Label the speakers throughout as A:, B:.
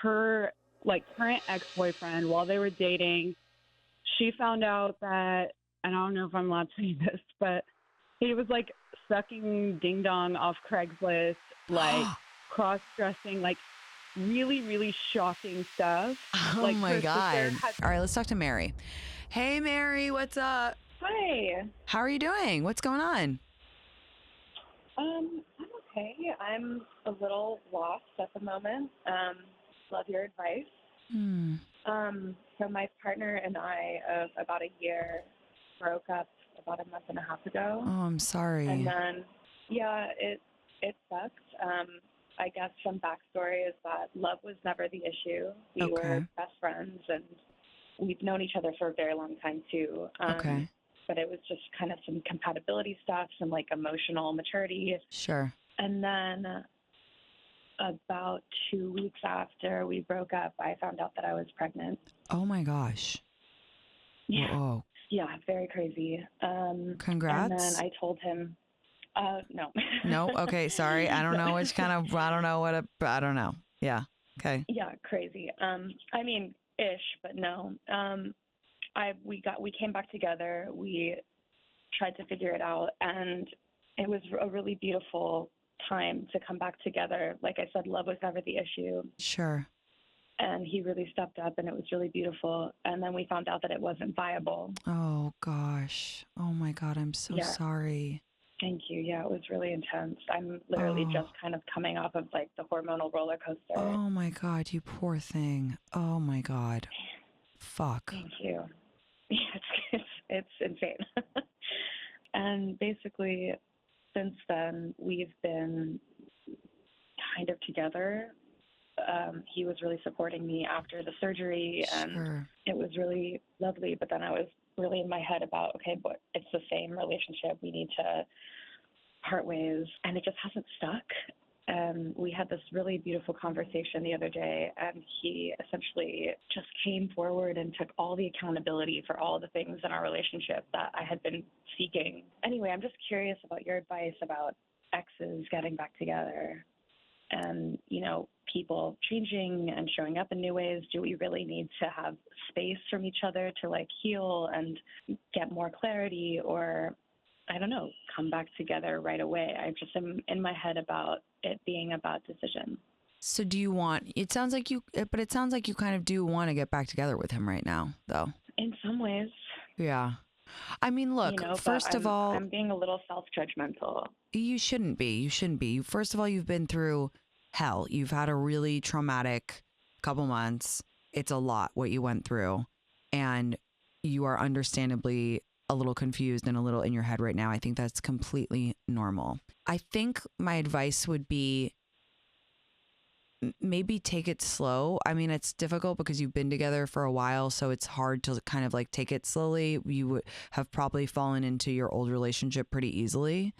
A: her like current ex-boyfriend, while they were dating, she found out that, and I don't know if I'm allowed to say this, but he was like sucking ding dong off Craigslist, like cross-dressing, like really, really shocking stuff.
B: Oh
A: Like
B: my
A: her
B: God.
A: sister had.
B: All right, let's talk to Mary. Hey, Mary, what's up?
C: Hi.
B: How are you doing? What's going on?
C: I'm okay. I'm a little lost at the moment. Love your advice. So my partner and I of about a year broke up about a month and a half ago.
B: Oh, I'm sorry.
C: And then, yeah, it sucked. I guess some backstory is that love was never the issue. We were best friends, and we've known each other for a very long time too. But it was just kind of some compatibility stuff, some like emotional maturity.
B: Sure.
C: And then about 2 weeks after we broke up, I found out that I was pregnant.
B: Oh my gosh.
C: Yeah.
B: Whoa.
C: Yeah, very crazy.
B: Congrats.
C: And then I told him, no.
B: No? Okay, sorry. I don't know which kind of, I don't know. I don't know. Yeah. Okay.
C: Yeah, crazy. I mean, ish, but no. We came back together. We tried to figure it out, and it was a really beautiful time to come back together. Like I said, love was never the issue.
B: Sure.
C: And he really stepped up, and it was really beautiful. And then we found out that it wasn't viable.
B: Oh gosh. Oh my God. I'm so sorry.
C: Thank you. Yeah, it was really intense. I'm literally just kind of coming off of like the hormonal roller coaster.
B: Oh my God, you poor thing. Oh my God. Fuck.
C: Thank you. Yeah, it's insane. And basically, since then, we've been kind of together. He was really supporting me after the surgery, and it was really lovely. But then I was really in my head about, okay, but it's the same relationship. We need to part ways, and it just hasn't stuck. We had this really beautiful conversation the other day, and he essentially just came forward and took all the accountability for all the things in our relationship that I had been seeking. Anyway, I'm just curious about your advice about exes getting back together and, you know, people changing and showing up in new ways. Do we really need to have space from each other to like heal and get more clarity, or I don't know, come back together right away? I just am in my head about it being a bad decision.
B: So do you want, it sounds like you kind of do want to get back together with him right now, though.
C: In some ways.
B: Yeah. I mean, look,
C: you know,
B: first of all,
C: I'm being a little self-judgmental.
B: You shouldn't be. First of all, you've been through hell. You've had a really traumatic couple months. It's a lot what you went through, and you are understandably a little confused and a little in your head right now. I think that's completely normal. I think my advice would be maybe take it slow. I mean, it's difficult because you've been together for a while, so it's hard to kind of like take it slowly. You would have probably fallen into your old relationship pretty easily.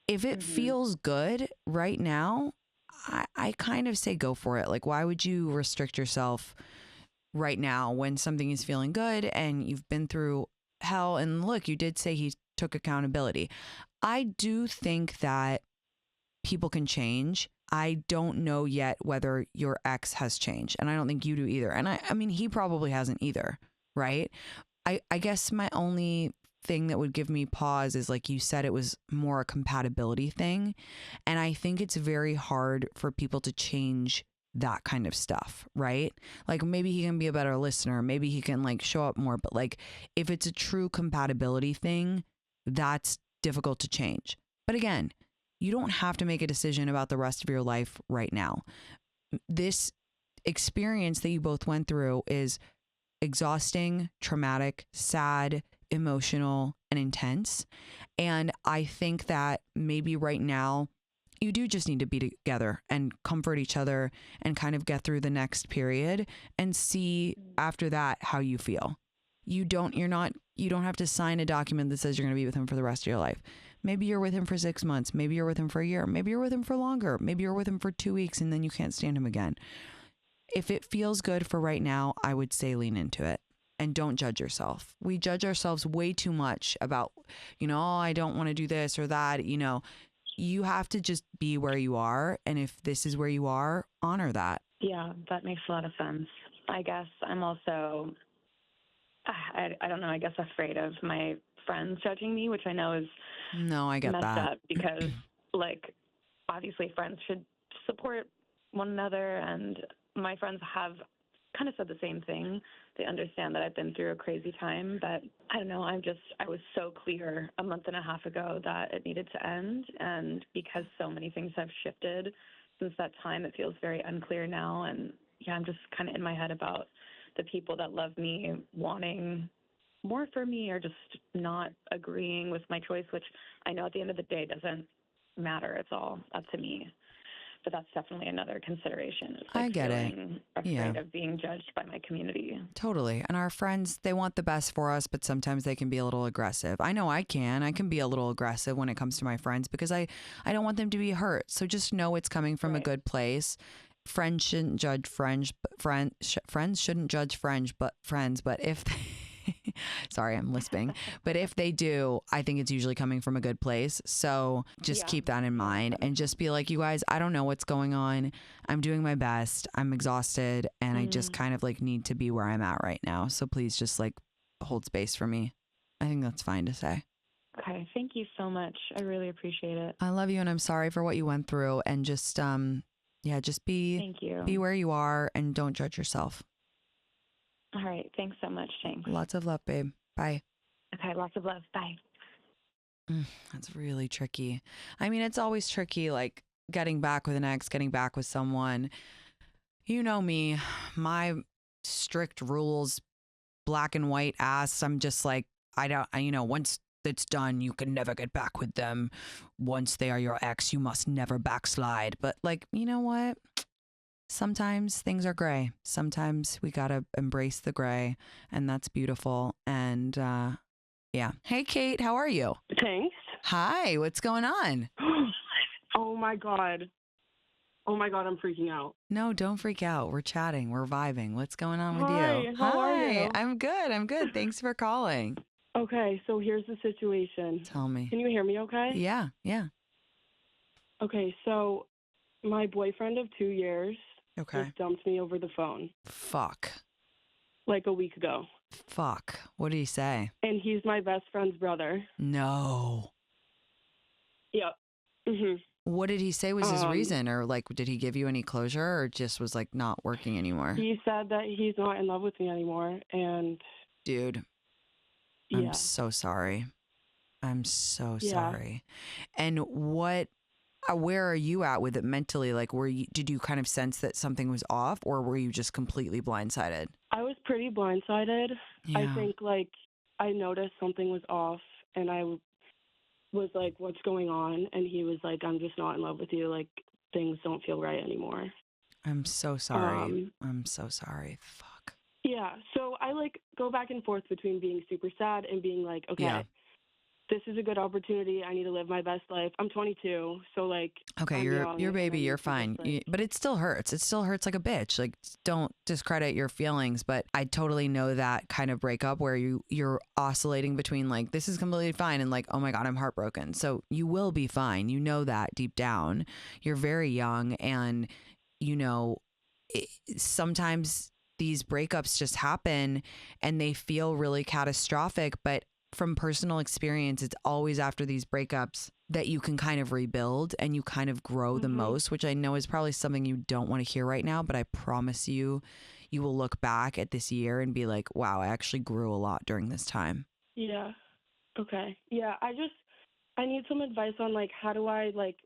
B: If it feels good right now, I kind of say go for it. Like, why would you restrict yourself right now when something is feeling good and you've been through hell? And look, you did say he took accountability. I do think that people can change. I don't know yet whether your ex has changed, and I don't think you do either. And I mean, he probably hasn't either, right? I guess my only thing that would give me pause is, like you said, it was more a compatibility thing. And I think it's very hard for people to change that kind of stuff, right? Like maybe he can be a better listener. Maybe he can like show up more. But like if it's a true compatibility thing, that's difficult to change. But again, you don't have to make a decision about the rest of your life right now. This experience that you both went through is exhausting, traumatic, sad, emotional, and intense. And I think that maybe right now you do just need to be together and comfort each other and kind of get through the next period and see after that how you feel. You don't have to sign a document that says you're going to be with him for the rest of your life. Maybe you're with him for 6 months. Maybe you're with him for a year. Maybe you're with him for longer. Maybe you're with him for 2 weeks and then you can't stand him again. If it feels good for right now, I would say lean into it and don't judge yourself. We judge ourselves way too much about, oh, I don't want to do this or that. You have to just be where you are. And if this is where you are, honor that.
C: Yeah, that makes a lot of sense. I guess I'm also, I don't know, I guess afraid of my friends judging me, which I know is
B: No, I get
C: messed
B: that.
C: up because, like, obviously friends should support one another, and my friends have kind of said the same thing. They understand that I've been through a crazy time, but I don't know, I was so clear a month and a half ago that it needed to end, and because so many things have shifted since that time, it feels very unclear now, and yeah, I'm just kind of in my head about the people that love me wanting more for me or just not agreeing with my choice, which I know at the end of the day doesn't matter. It's all up to me. But that's definitely another consideration. It's like
B: I get it.
C: feeling
B: Yeah,
C: afraid of being judged by my community.
B: totally. And our friends, they want the best for us, but sometimes they can be a little aggressive. I know I can. I can be a little aggressive when it comes to my friends because I don't want them to be hurt. So just know it's coming from a
C: Right.
B: good place. Friends shouldn't judge friends, but friends shouldn't judge friends, but if they, sorry, I'm lisping, but if they do, I think it's usually coming from a good place. So just
C: Yeah.
B: keep that in
C: Yeah,
B: mind
C: that
B: and
C: makes
B: just be like, you guys, I don't know what's going on. I'm doing my best. I'm exhausted and I just
C: sense.
B: kind of like need to be where I'm at right now. So please just like hold space for me. I think that's fine to say.
C: Okay. Thank you so much. I really appreciate it.
B: I love you and I'm sorry for what you went through and just yeah, just be
C: Thank you.
B: where you are and don't judge yourself.
C: All right. Thanks so much. Thanks.
B: Lots of love, babe. Bye.
C: Okay. Lots of love. Bye.
B: That's really tricky. I mean, it's always tricky, like getting back with an ex, getting back with someone. You know me, my strict rules, black and white ass. I'm just like, once it's done, you can never get back with them. Once they are your ex, you must never backslide. But like, you know what? Sometimes things are gray. Sometimes we got to embrace the gray, and that's beautiful. And yeah. Hey, Kate, how are you?
D: Thanks.
B: Hi, what's going on?
D: Oh my god. Oh my god, I'm freaking out.
B: No, don't freak out. We're chatting. We're vibing. What's going on with
D: Hi,
B: you?
D: how are
B: Hi,
D: you?
B: I'm good. I'm good. Thanks for calling.
D: Okay, so here's the situation.
B: Tell me.
D: Can you hear me okay?
B: Yeah, yeah.
D: Okay, so my boyfriend of 2 years
B: Okay.
D: just dumped me over the phone
B: Fuck.
D: like a week ago.
B: Fuck. What did he say?
D: And he's my best friend's brother.
B: No.
D: Yep. Mhm.
B: What did he say was his
D: Um,
B: reason? Or like, did he give you any closure or just was like not working anymore?
D: He said that he's not in love with me anymore and
B: Dude,
D: yeah.
B: I'm so sorry. I'm so
D: Yeah.
B: sorry. And where are you at with it mentally? Like, did you kind of sense that something was off or were you just completely blindsided?
D: I was pretty blindsided.
B: Yeah.
D: I think like I noticed something was off and I was like, what's going on? And he was like, I'm just not in love with you. Like, things don't feel right anymore.
B: I'm so sorry. I'm so sorry. Fuck.
D: Yeah. So I like go back and forth between being super sad and being like, okay,
B: Yeah.
D: this is a good opportunity. I need to live my best life. I'm 22. So like,
B: Okay,
D: I'm
B: you're
D: young,
B: your
D: and I
B: baby,
D: need
B: you're
D: to just,
B: fine.
D: like-
B: But it still hurts. It still hurts like a bitch. Like don't discredit your feelings, but I totally know that kind of breakup where you're oscillating between like this is completely fine and like oh my god, I'm heartbroken. So you will be fine. You know that deep down. You're very young and you know sometimes these breakups just happen and they feel really catastrophic, but from personal experience, it's always after these breakups that you can kind of rebuild and you kind of grow the most, which I know is probably something you don't want to hear right now, but I promise you, you will look back at this year and be like, wow, I actually grew a lot during this time.
D: Yeah. Okay. Yeah. I need some advice on like, how do I like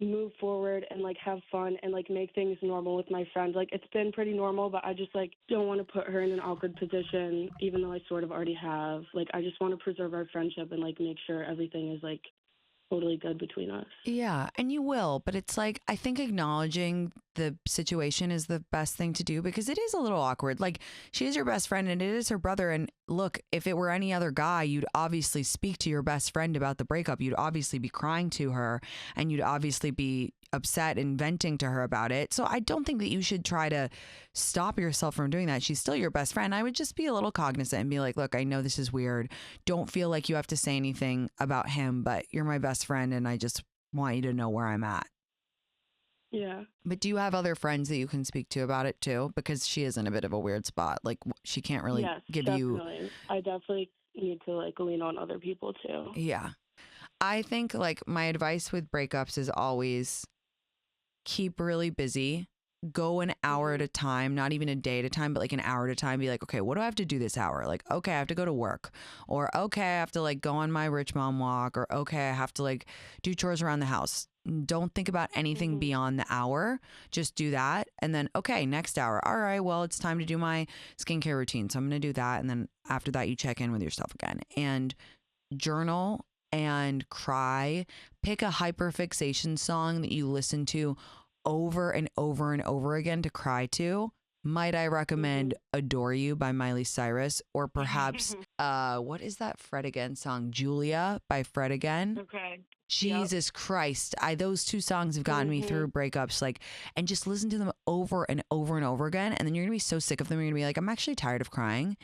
D: move forward and like have fun and like make things normal with my friend. Like it's been pretty normal, but I just like don't want to put her in an awkward position, even though I sort of already have. Like I just want to preserve our friendship and like make sure everything is like totally good between us.
B: Yeah, and you will, but it's like I think acknowledging the situation is the best thing to do because it is a little awkward. Like she is your best friend and it is her brother, and look, if it were any other guy, you'd obviously speak to your best friend about the breakup. You'd obviously be crying to her and you'd obviously be upset and venting to her about it. So I don't think that you should try to stop yourself from doing that. She's still your best friend. I would just be a little cognizant and be like, look, I know this is weird. Don't feel like you have to say anything about him, but you're my best friend and I just want you to know where I'm at.
D: Yeah.
B: But do you have other friends that you can speak to about it too? Because she is in a bit of a weird spot. Like she can't really
D: Yes,
B: give you.
D: definitely. I definitely need to like lean on other people too.
B: Yeah. I think like my advice with breakups is always keep really busy. Go an hour at a time, not even a day at a time, but like an hour at a time. Be like, okay, what do I have to do this hour? Like, okay, I have to go to work, or okay, I have to like go on my rich mom walk, or okay, I have to like do chores around the house. Don't think about anything beyond the hour. Just do that. And then, okay, next hour. All right, well, it's time to do my skincare routine. So I'm going to do that. And then after that, you check in with yourself again and journal and cry. Pick a hyperfixation song that you listen to over and over and over again to cry to. Might I recommend Adore You by Miley Cyrus, or perhaps what is that Fred Again song? Julia by Fred Again.
D: Okay.
B: Jesus Christ. Those two songs have gotten me through breakups, like, and just listen to them over and over and over again. And then you're gonna be so sick of them. You're gonna be like, I'm actually tired of crying.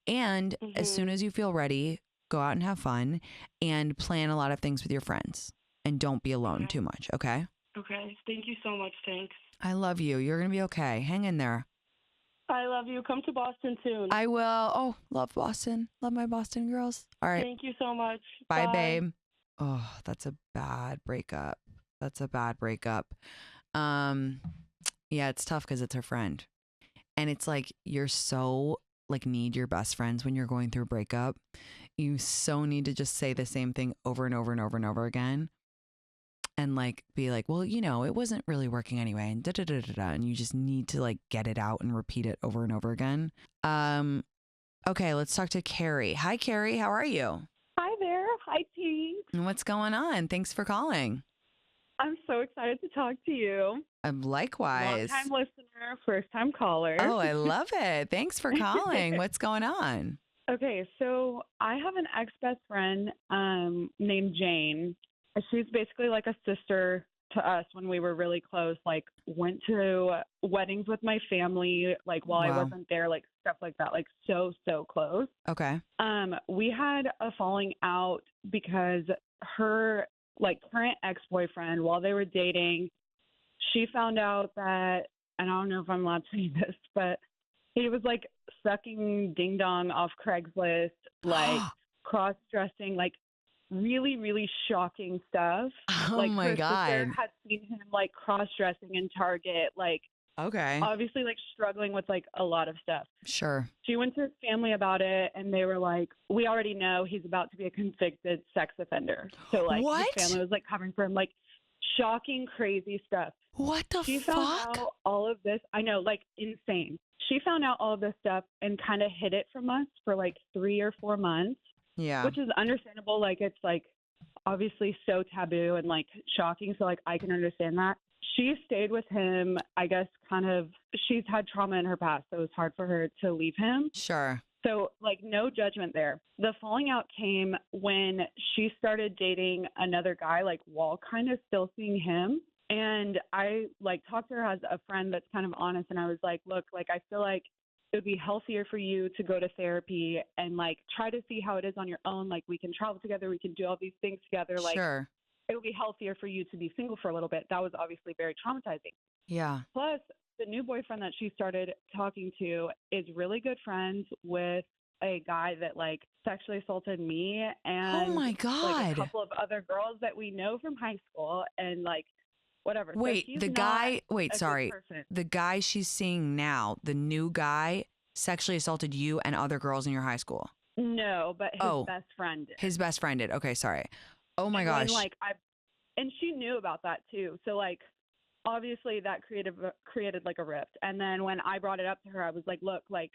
B: And as soon as you feel ready, go out and have fun and plan a lot of things with your friends, and don't be alone too much. Okay.
D: Okay. Thank you so much, Tinx.
B: I love you. You're going to be okay. Hang in there.
D: I love you. Come to Boston soon.
B: I will. Oh, love Boston. Love my Boston girls. All right.
D: Thank you so much.
B: Bye, babe. Oh, that's a bad breakup. That's a bad breakup. Yeah, it's tough because it's her friend. And it's like you're so like need your best friends when you're going through a breakup. You so need to just say the same thing over and over and over and over again. And like be like, well, you know, it wasn't really working anyway, and da da da da da. And you just need to like get it out and repeat it over and over again. Okay, let's talk to Carrie. Hi, Carrie. How are you?
A: Hi there. Hi, Tinx.
B: And what's going on? Thanks for calling.
A: I'm so excited to talk to you.
B: Likewise.
A: Long-time listener, first-time caller.
B: Oh, I love it. Thanks for calling. What's going on?
A: Okay, so I have an ex-best friend named Jane. She's basically like a sister to us when we were really close, like went to weddings with my family, like while I wasn't there, like stuff like that, like so close.
B: Okay.
A: We had a falling out because her like current ex-boyfriend, while they were dating, she found out that, and I don't know if I'm allowed to say this, but he was like sucking ding dong off Craigslist, like cross-dressing, like really shocking stuff.
B: Oh
A: like
B: my
A: her
B: God.
A: sister had seen him like cross-dressing in Target, like
B: Okay.
A: obviously like struggling with like a lot of stuff.
B: Sure.
A: She went to his family about it, and they were like, we already know he's about to be a convicted sex offender. So like
B: What?
A: his family was like covering for him, like shocking, crazy stuff.
B: What the
A: She
B: fuck?
A: found out all of this. I know, like insane. She found out all of this stuff and kind of hid it from us for like 3 or 4 months.
B: Yeah.
A: Which is understandable. Like, it's like obviously so taboo and like shocking. So, like, I can understand that. She stayed with him, I guess, kind of, she's had trauma in her past. So it was hard for her to leave him.
B: Sure.
A: So, like, no judgment there. The falling out came when she started dating another guy, like, while kind of still seeing him. And I, like, talked to her as a friend that's kind of honest. And I was like, look, like, I feel like it would be healthier for you to go to therapy and like try to see how it is on your own. Like we can travel together, we can do all these things together. Like
B: Sure.
A: it would be healthier for you to be single for a little bit. That was obviously very traumatizing.
B: Yeah.
A: Plus the new boyfriend that she started talking to is really good friends with a guy that like sexually assaulted me and
B: Oh my God.
A: like a couple of other girls that we know from high school and like whatever.
B: Wait,
A: so she's
B: the
A: not
B: guy,
A: a
B: wait,
A: good
B: sorry.
A: person.
B: The guy she's seeing now, the new guy, sexually assaulted you and other girls in your high school.
A: No, but his best friend did.
B: His best friend did. Okay, sorry. Oh my gosh.
A: When, and she knew about that too. So like, obviously that created like a rift. And then when I brought it up to her, I was like, look, like,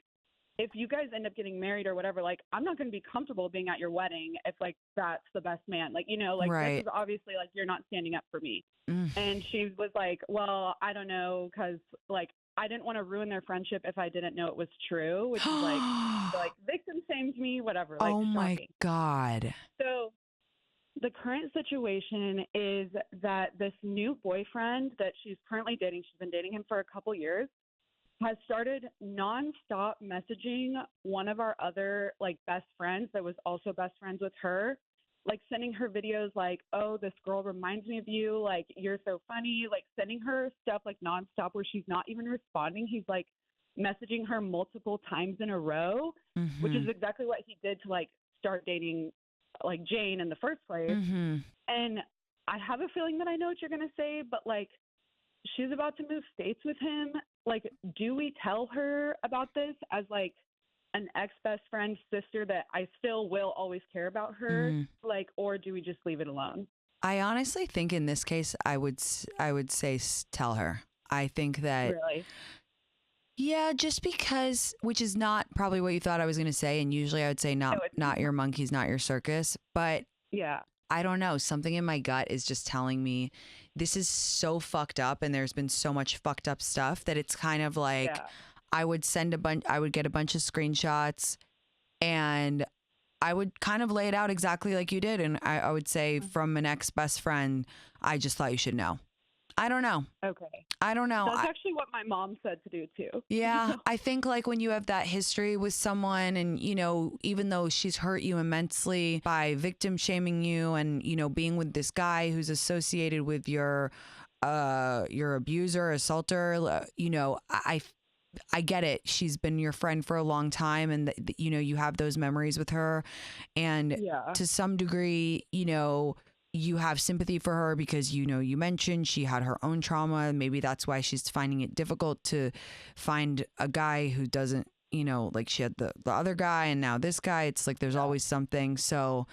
A: if you guys end up getting married or whatever, like, I'm not going to be comfortable being at your wedding if like that's the best man. Like, you know, like
B: Right.
A: this is obviously like you're not standing up for me.
B: Mm.
A: And she was like, well, I don't know, because like I didn't want to ruin their friendship if I didn't know it was true, which is like victim shames me, whatever. Like,
B: oh my
A: shocking.
B: God.
A: So the current situation is that this new boyfriend that she's currently dating, she's been dating him for a couple years, has started nonstop messaging one of our other like best friends that was also best friends with her like sending her videos like, oh, this girl reminds me of you, like you're so funny, like sending her stuff like nonstop where she's not even responding. He's like messaging her multiple times in a row, which is exactly what he did to like start dating like Jane in the first place. And I have a feeling that I know what you're going to say, but like she's about to move states with him. Like, do we tell her about this as like an ex-best friend sister that I still will always care about her, like, or do we just leave it alone?
B: I honestly think in this case, I would say tell her. I think that,
A: really,
B: yeah, just because, which is not probably what you thought I was going to say, and usually I would say not your monkeys, not your circus, but
A: yeah,
B: I don't know. Something in my gut is just telling me this is so fucked up, and there's been so much fucked up stuff that it's kind of like. Yeah. I would get a bunch of screenshots and I would kind of lay it out exactly like you did. And I would say from an ex-best friend, I just thought you should know. I don't know.
A: Okay.
B: I don't know.
A: That's actually what my mom said to do too.
B: Yeah. I think like when you have that history with someone and, you know, even though she's hurt you immensely by victim shaming you and, you know, being with this guy who's associated with your abuser, assaulter, you know, I get it. She's been your friend for a long time and, you know, you have those memories with her. And to some degree, you know, you have sympathy for her because, you know, you mentioned she had her own trauma. Maybe that's why she's finding it difficult to find a guy who doesn't, you know, like she had the other guy and now this guy. It's like there's always something. So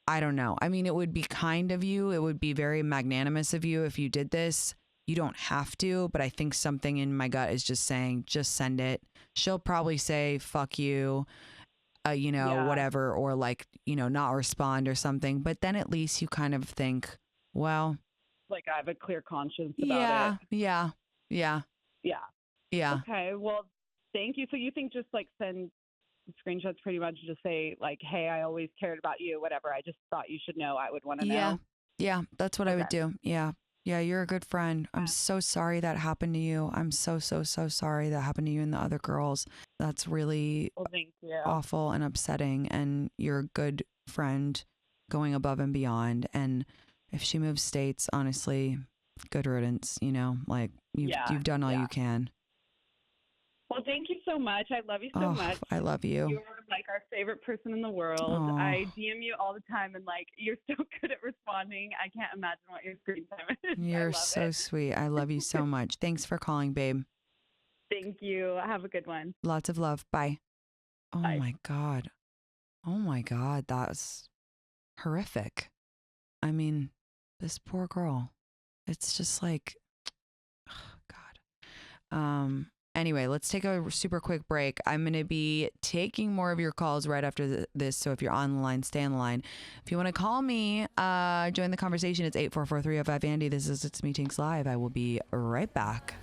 B: I don't know. I mean, it would be kind of you. It would be very magnanimous of you if you did this. You don't have to, but I think something in my gut is just saying, just send it. She'll probably say, fuck you, you know, whatever, or like, you know, not respond or something. But then at least you kind of think, well,
A: like I have a clear conscience about it.
B: Yeah.
A: Okay. Well, thank you. So you think just like send screenshots pretty much just say like, hey, I always cared about you, whatever. I just thought you should know. I would want to know.
B: Yeah. That's what I would do. Yeah. Yeah, you're a good friend. I'm so sorry that happened to you. I'm so sorry that happened to you and the other girls. That's really awful and upsetting. And you're a good friend going above and beyond. And if she moves states, honestly, good riddance, you know, like you've done all you can.
A: Well, thank you so much. I love you so much.
B: I love you.
A: You're like our favorite person in the world. I DM you all the time and like you're so good at responding. I can't imagine what your screen time is.
B: You're so sweet. I love you so much. Thanks for calling, babe.
A: Thank you. Have a good one.
B: Lots of love. Bye.
A: Bye.
B: My God. Oh my God. That's horrific. I mean, this poor girl. It's just like, oh God. Anyway, let's take a super quick break. I'm going to be taking more of your calls right after this. So if you're on the line, stay on the line. If you want to call me, join the conversation. It's 844-305-ANDY. This is It's Me Tinx Live. I will be right back.